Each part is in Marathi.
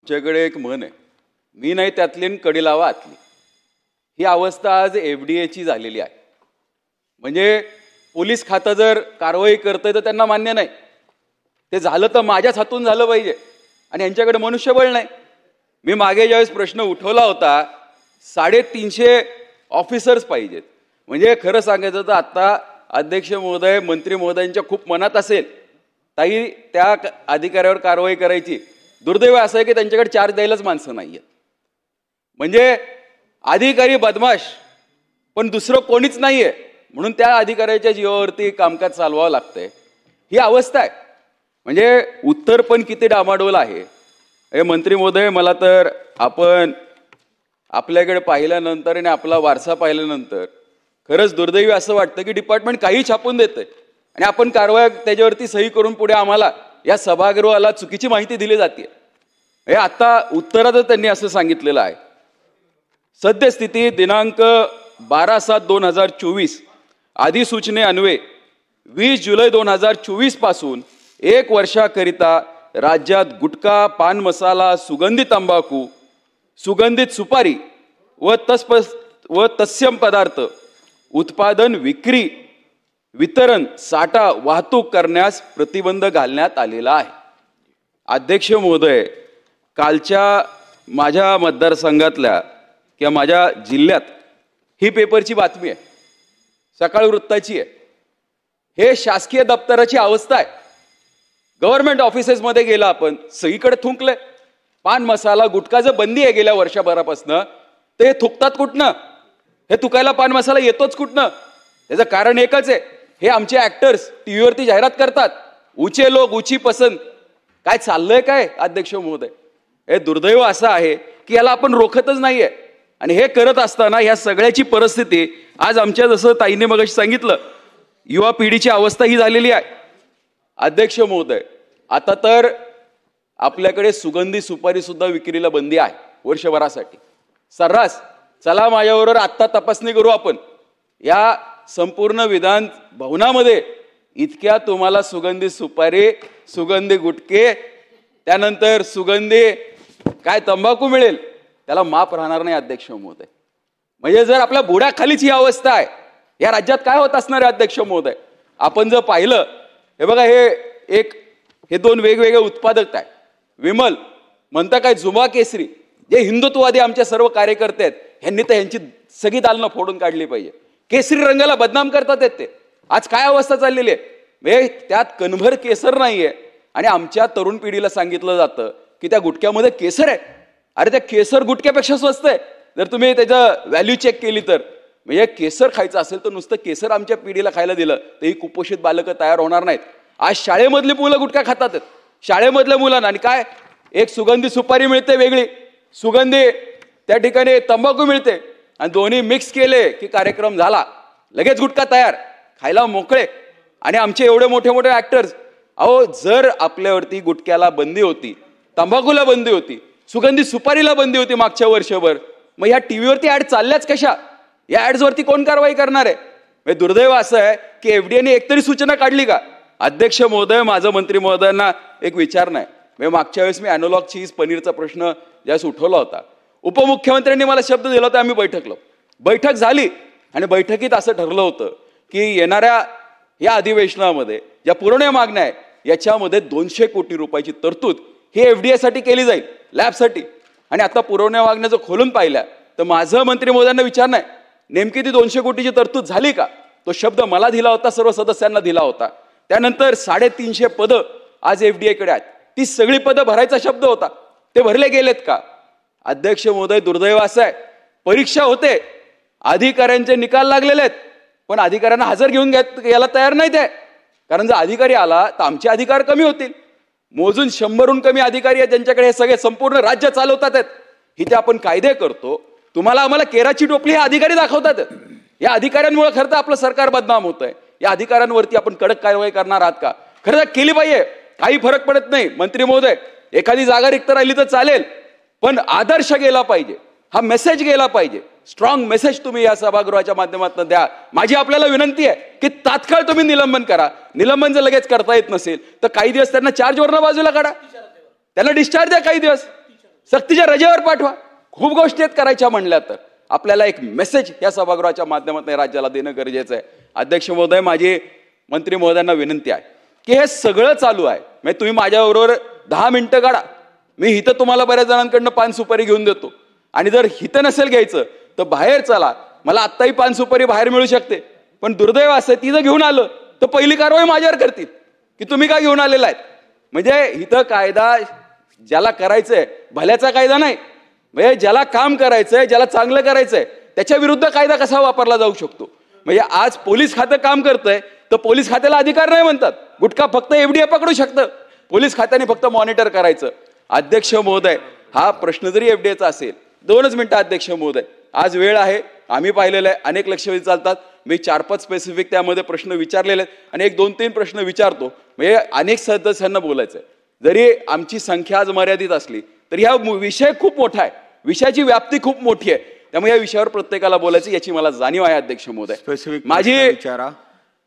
आमच्याकडे एक म्हण आहे, मी नाही त्यातली कडी लावा आतली. ही अवस्था आज एफडीएची झालेली आहे. म्हणजे पोलीस खातं जर कारवाई करतंय तर त्यांना मान्य नाही. ते झालं तर माझ्याच हातून झालं पाहिजे आणि यांच्याकडे मनुष्यबळ नाही. मी मागे ज्यावेळेस प्रश्न उठवला होता 350 ऑफिसर्स पाहिजेत. म्हणजे खरं सांगायचं तर आता अध्यक्ष महोदय मंत्री महोदयांच्या खूप मनात असेल ताई त्या अधिकाऱ्यावर कारवाई करायची. दुर्दैव असं आहे की त्यांच्याकडे चार्ज द्यायलाच माणसं नाहीयेत. म्हणजे अधिकारी बदमाश पण दुसरं कोणीच नाहीये म्हणून त्या अधिकाऱ्याच्या जीवावरती कामकाज चालवावं लागतंय. ही अवस्था आहे. म्हणजे उत्तर पण किती डामाडोल आहे. हे मंत्री महोदय, मला तर आपण आपल्याकडे पाहिल्यानंतर आणि आपला वारसा पाहिल्यानंतर खरंच दुर्दैवी असं वाटतं की डिपार्टमेंट काही छापून देतंय आणि आपण कारवाई त्याच्यावरती सही करून पुढे आम्हाला या सभागृहाला चुकीची माहिती दिली जाते. हे आता उत्तरातच त्यांनी असं सांगितलेलं आहे. सद्यस्थिती दिनांक 12/7/2024 अधिसूचनेअन्वये 20 जुलै 2024 पासून 1 वर्षाकरिता राज्यात गुटखा, पान मसाला, सुगंधी तंबाखू, सुगंधित सुपारी व तत्सम पदार्थ उत्पादन, विक्री, वितरण, साठा, वाहतूक करण्यास प्रतिबंध घालण्यात आलेला आहे. अध्यक्ष महोदय, कालच्या माझ्या मतदारसंघातल्या किंवा माझ्या जिल्ह्यात ही पेपरची बातमी आहे, सकाळ वृत्ताची आहे. हे शासकीय दप्तराची अवस्था आहे. गव्हर्नमेंट ऑफिसेसमध्ये गेला आपण सगळीकडे थुंकले. पान मसाला गुटखाचं बंदी आहे गेल्या वर्षभरापासून. ते थुकतात कुठनं? हे थुकायला पान मसाला येतोच कुठनं? त्याचं कारण एकच आहे, हे आमचे ऍक्टर्स टीव्हीवरती जाहिरात करतात, ऊंचे लोक ऊंची पसंत. काय चाललंय काय अध्यक्ष महोदय? हे दुर्दैव असं आहे की याला आपण रोखतच नाहीये. आणि हे करत असताना या सगळ्याची परिस्थिती आज आमच्या जसं ताईने मगाशी सांगितलं युवा पिढीची अवस्था ही झालेली आहे. अध्यक्ष महोदय, आता तर आपल्याकडे सुगंधी सुपारी सुद्धा विक्रीला बंदी आहे वर्षभरासाठी. सर्रास चला माझ्याबरोबर आत्ता तपासणी करू आपण. या संपूर्ण विधान भवनामध्ये इतक्या तुम्हाला सुगंधी सुपारी, सुगंधी गुटखे, त्यानंतर सुगंधी काय तंबाखू मिळेल, त्याला माप राहणार नाही अध्यक्ष महोदय. म्हणजे जर आपल्या बुडाखालीच ही अवस्था आहे, या राज्यात काय होत असणार आहे अध्यक्ष महोदय? आपण जर पाहिलं, हे बघा, हे दोन वेगवेगळे उत्पादक आहे. विमल म्हणता काय जुमा केसरी, जे हिंदुत्ववादी आमच्या सर्व कार्यकर्ते आहेत ह्यांनी तर यांची सगळी दालनं फोडून काढली पाहिजे. केसरी रंगाला बदनाम करतात ते. आज काय अवस्था चाललेली आहे? म्हणजे त्यात कणभर केसर नाहीये आणि आमच्या तरुण पिढीला सांगितलं जातं की त्या गुटख्यामध्ये केसर आहे. अरे त्या केसर गुटख्यापेक्षा स्वस्त आहे जर तुम्ही त्याचं व्हॅल्यू चेक केली तर. म्हणजे केसर खायचं असेल तर नुसतं केसर आमच्या पिढीला खायला दिलं तर ही कुपोषित बालकं तयार होणार नाहीत. आज शाळेमधली मुलं गुटखा खातात, शाळेमधल्या मुलांना. आणि काय, एक सुगंधी सुपारी मिळते वेगळी, सुगंधी त्या ठिकाणी तंबाखू मिळते आणि दोन्ही मिक्स केले की कार्यक्रम झाला, लगेच गुटखा तयार, खायला मोकळे. आणि आमचे एवढे मोठे मोठे ऍक्टर्स, अहो जर आपल्यावरती गुटख्याला बंदी होती, तंबाखूला बंदी होती, सुगंधी सुपारीला बंदी होती मागच्या वर्षभर, मग ह्या टीव्हीवरती ऍड चालल्याच कशा? या ऍड्सवरती कोण कारवाई करणार आहे? दुर्दैव असं आहे की एफडीएने एकतरी सूचना काढली का? अध्यक्ष महोदय, माझं मंत्री महोदयांना एक विचार नाही. मागच्या वेळेस मी अॅनोलॉग चीज पनीरचा प्रश्न ज्यावेळेस उठवला होता, उपमुख्यमंत्र्यांनी मला शब्द दिला होता, आम्ही बैठकलो. बैठक झाली आणि बैठकीत असं ठरलं होतं की येणाऱ्या या अधिवेशनामध्ये ज्या पुरवण्या मागण्या आहे याच्यामध्ये 200 कोटी रुपयाची तरतूद ही एफडीए साठी केली जाईल, लॅबसाठी. आणि आता पुरवण्या मागण्या जर खोलून पाहिल्या तर माझं मंत्री महोदयांना विचार नाही, नेमकी ती 200 कोटीची तरतूद झाली का? तो शब्द मला दिला होता, सर्व सदस्यांना दिला होता. त्यानंतर 350 पदं आज एफडीए कडे आहेत. ती सगळी पदं भरायचा शब्द होता, ते भरले गेलेत का? अध्यक्ष महोदय, दुर्दैव असं आहे, परीक्षा होते, अधिकाऱ्यांचे निकाल लागलेले आहेत, पण अधिकाऱ्यांना हजर घेऊन यायला तयार नाहीत आहे. कारण जर अधिकारी आला तर आमचे अधिकार कमी होतील. मोजून 100हून कमी अधिकारी आहेत ज्यांच्याकडे हे सगळे संपूर्ण राज्य चालवतात आहेत. इथे आपण कायदे करतो, तुम्हाला आम्हाला केराची टोपली हे अधिकारी दाखवतात. या अधिकाऱ्यांमुळे खरं तर आपलं सरकार बदनाम होत आहे. या अधिकाऱ्यांवरती आपण कडक कारवाई करणार आहात का? खरं तर केली पाहिजे, काही फरक पडत नाही. मंत्री महोदय, एखादी जागा रिक्त राहिली तर चालेल, पण आदर्श गेला पाहिजे, हा मेसेज गेला पाहिजे. स्ट्रॉंग मेसेज तुम्ही या सभागृहाच्या माध्यमातून द्या. माझी आपल्याला विनंती आहे की तात्काळ तुम्ही निलंबन करा. निलंबन जर लगेच करता येत नसेल तर काही दिवस त्यांना चार्जवरनं बाजूला काढा, त्यांना डिस्चार्ज द्या काही दिवस. सक्तीच्या रजेवर पाठवा. खूप गोष्टी आहेत करायच्या म्हणल्या तर. आपल्याला एक मेसेज या सभागृहाच्या माध्यमातून राज्याला देणं गरजेचं आहे. अध्यक्ष महोदय, माझी मंत्री महोदयांना विनंती आहे की हे सगळं चालू आहे, म्हणजे तुम्ही माझ्याबरोबर 10 मिनिटं काढा. मी हिथं तुम्हाला बऱ्याच जणांकडनं पान सुपारी घेऊन देतो, आणि जर हिथं नसेल घ्यायचं तर बाहेर चला. मला आत्ताही पान सुपारी बाहेर मिळू शकते, पण दुर्दैव असं ती जर घेऊन आलं तर पहिली कारवाई माझ्यावर करतील की तुम्ही काय घेऊन आलेला आहेत. म्हणजे इथं कायदा ज्याला करायचंय, भल्याचा कायदा नाही, म्हणजे ज्याला काम करायचंय, ज्याला चांगलं करायचंय त्याच्या विरुद्ध कायदा कसा वापरला जाऊ शकतो. म्हणजे आज पोलीस खातं काम करतंय तर पोलीस खात्याला अधिकार नाही म्हणतात. गुटखा फक्त एफडीए पकडू शकतं, पोलीस खात्याने फक्त मॉनिटर करायचं. अध्यक्ष महोदय, हा प्रश्न जरी एफडीएचा असेल, 2च मिनिटं अध्यक्ष महोदय, आज वेळ आहे, आम्ही पाहिलेलं आहे, अनेक लक्षवेधी चालतात. मी 4-5 स्पेसिफिक त्यामध्ये प्रश्न विचारलेले आहेत आणि 1-2-3 प्रश्न विचारतो. म्हणजे अनेक सदस्यांना बोलायचं आहे. जरी आमची संख्या आज मर्यादित असली तरी हा विषय खूप मोठा आहे, विषयाची व्याप्ती खूप मोठी आहे, त्यामुळे या विषयावर प्रत्येकाला बोलायचं याची मला जाणीव आहे. अध्यक्ष महोदय, माझी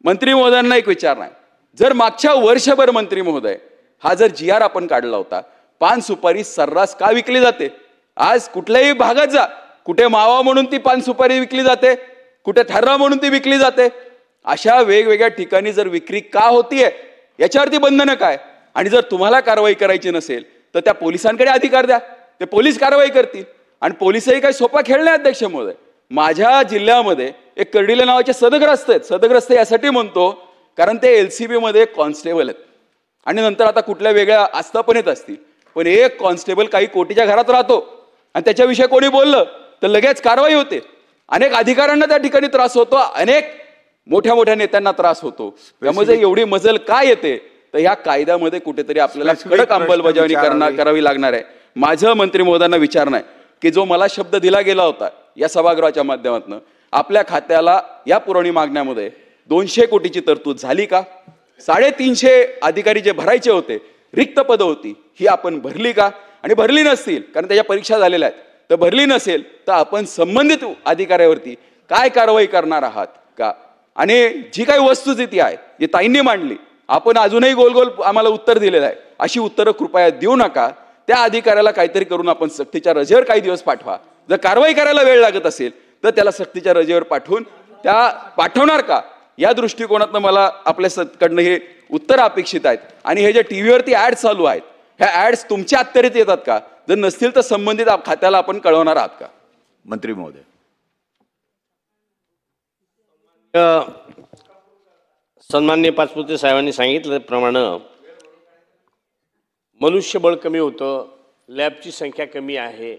मंत्री महोदयांना एक विचार नाही, जर मागच्या वर्षभर मंत्री महोदय हा जर GR आपण काढला होता, पान सुपारी सर्रास का विकली जाते? आज कुठल्याही भागात जा, कुठे मावा म्हणून ती पान सुपारी विकली जाते, कुठे ठर्रा म्हणून ती विकली जाते. अशा वेगवेगळ्या ठिकाणी जर विक्री का होतीये याच्यावरती बंधनं काय? आणि जर तुम्हाला कारवाई करायची नसेल तर त्या पोलिसांकडे अधिकार द्या, ते पोलीस कारवाई करतील. आणि पोलिसही काही सोपा खेळ नाही. अध्यक्ष महोदय, माझ्या जिल्ह्यामध्ये एक कर्डिले नावाचे सदग्रस्त आहेत. सदग्रस्त यासाठी म्हणतो कारण ते LCB मध्ये कॉन्स्टेबल आहेत आणि नंतर आता कुठल्या वेगळ्या आस्थापनेत असतील, पण एक कॉन्स्टेबल काही कोटीच्या घरात राहतो आणि त्याच्याविषयी कोणी बोललं तर लगेच कारवाई होते. अनेक अधिकाऱ्यांना त्या ठिकाणी त्रास होतो, अनेक मोठ्या मोठ्या नेत्यांना त्रास होतो. त्यामुळे एवढी मजल काय येते तर ह्या कायद्यामध्ये कुठेतरी आपल्याला कडक अंमलबजावणी करावी लागणार आहे. माझं मंत्री महोदयांना विचारणं आहे की जो मला शब्द दिला गेला होता या सभागृहाच्या माध्यमातून, आपल्या खात्याला या पुरवणी मागण्यामध्ये 200 कोटीची तरतूद झाली का? 350 अधिकारी जे भरायचे होते, रिक्त पदं होती, ही आपण भरली का? आणि भरली नसतील, कारण त्याच्या परीक्षा झालेल्या आहेत, तर भरली नसेल तर आपण संबंधित अधिकाऱ्यावरती काय कारवाई करणार आहात का? आणि जी काही वस्तुस्थिती आहे जी ताईंनी मांडली, आपण अजूनही गोल गोल आम्हाला उत्तर दिलेलं आहे, अशी उत्तरं कृपया देऊ नका. त्या अधिकाऱ्याला काहीतरी करून आपण सक्तीच्या रजेवर काही दिवस पाठवा. जर कारवाई करायला वेळ लागत असेल तर त्याला सक्तीच्या रजेवर पाठवून त्या पाठवणार का, या दृष्टिकोनातनं मला आपल्याकडनं हे उत्तर अपेक्षित आहेत. आणि हे जे टीव्हीवरती ऍड चालू आहेत, ह्या ऍड्स तुमच्या अखत्यारीत येतात का? जर नसतील तर संबंधित खात्याला आपण कळवणार आहात का? मंत्री महोदय. सन्माननीय पाचपुते साहेबांनी सांगितल्याप्रमाणे मनुष्यबळ कमी होतं, लॅबची संख्या कमी आहे,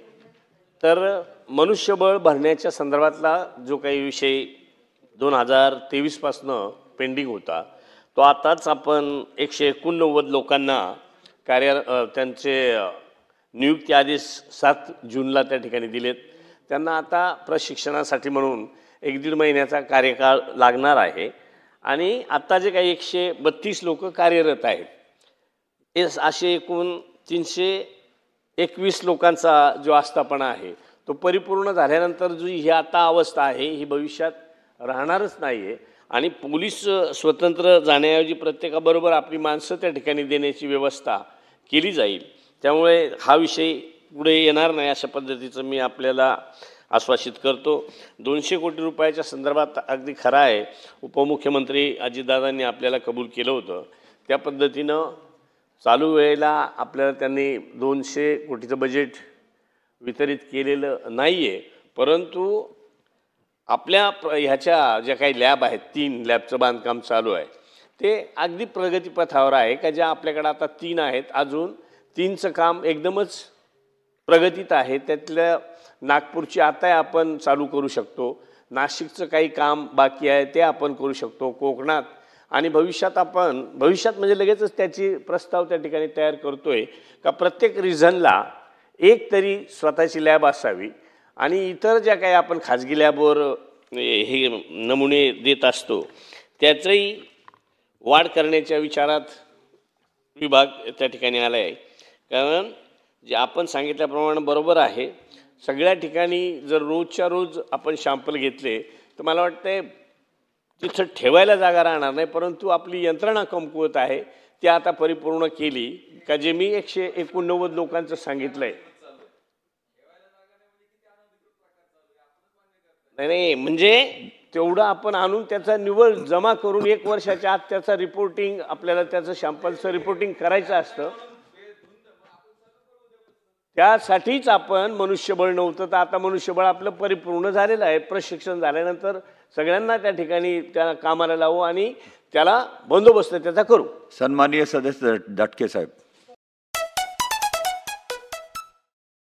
तर मनुष्यबळ भरण्याच्या संदर्भातला जो काही विषय 2023 पासनं पेंडिंग होता, तो आताच आपण 189 लोकांना त्यांचे नियुक्ती आदेश 7 जूनला त्या ठिकाणी दिलेत. त्यांना आता प्रशिक्षणासाठी म्हणून 1-1.5 महिन्याचा कार्यकाळ लागणार आहे. आणि आत्ता जे काही 132 लोक कार्यरत आहेत, हे असे एकूण 321 लोकांचा जो आस्थापना आहे तो परिपूर्ण झाल्यानंतर जी ही आता अवस्था आहे ही भविष्यात राहणारच नाही आहे. आणि पोलीस स्वतंत्र जाण्याऐवजी प्रत्येकाबरोबर आपली माणसं त्या ठिकाणी देण्याची व्यवस्था केली जाईल. त्यामुळे हा विषय पुढे येणार नाही अशा पद्धतीचं मी आपल्याला आश्वासित करतो. 200 कोटी रुपयाच्या संदर्भात अगदी खरं आहे, उपमुख्यमंत्री अजितदादांनी आपल्याला कबूल केलं होतं. त्या पद्धतीनं चालू वेळेला आपल्याला त्यांनी 200 कोटीचं बजेट वितरित केलेलं नाही आहे, परंतु आपल्या ह्याच्या ज्या काही लॅब आहेत, 3 लॅबचं बांधकाम चालू आहे, ते अगदी प्रगतीपथावर आहे का? ज्या आपल्याकडे आता 3 आहेत, अजून 3चं काम एकदमच प्रगतीत आहे. त्यातल्या नागपूरची आता आपण चालू करू शकतो, नाशिकचं काही काम बाकी आहे ते आपण करू शकतो, कोकणात आणि भविष्यात म्हणजे लगेचच त्याची प्रस्ताव त्या ठिकाणी तयार करतोय का प्रत्येक रिजनला एक तरी स्वतःची लॅब असावी. आणि इतर ज्या काही आपण खाजगी लॅबवर हे नमुने देत असतो त्याचंही वाढ करण्याच्या विचारात विभाग त्या ठिकाणी आला आहे. कारण जे आपण सांगितल्याप्रमाणे बरोबर आहे, सगळ्या ठिकाणी जर रोजच्या रोज आपण शॅम्पल घेतले तर मला वाटतं तिथं ठेवायला जागा राहणार नाही, परंतु आपली यंत्रणा कमकुवत आहे ती आता परिपूर्ण केली का? जे मी 189 लोकांचं सांगितलं आहे नाही म्हणजे तेवढं आपण आणून त्याचा निवड जमा करून 1 वर्षाच्या आत त्याचा रिपोर्टिंग आपल्याला त्याचं सॅम्पलचं रिपोर्टिंग करायचं असतं. त्यासाठीच आपण मनुष्यबळ नव्हतं, तर आता मनुष्यबळ आपलं परिपूर्ण झालेलं आहे. प्रशिक्षण झाल्यानंतर सगळ्यांना त्या ठिकाणी त्या कामाला लावू आणि त्याला बंदोबस्त त्याचा करू. सन्माननीय सदस्य दटके साहेब.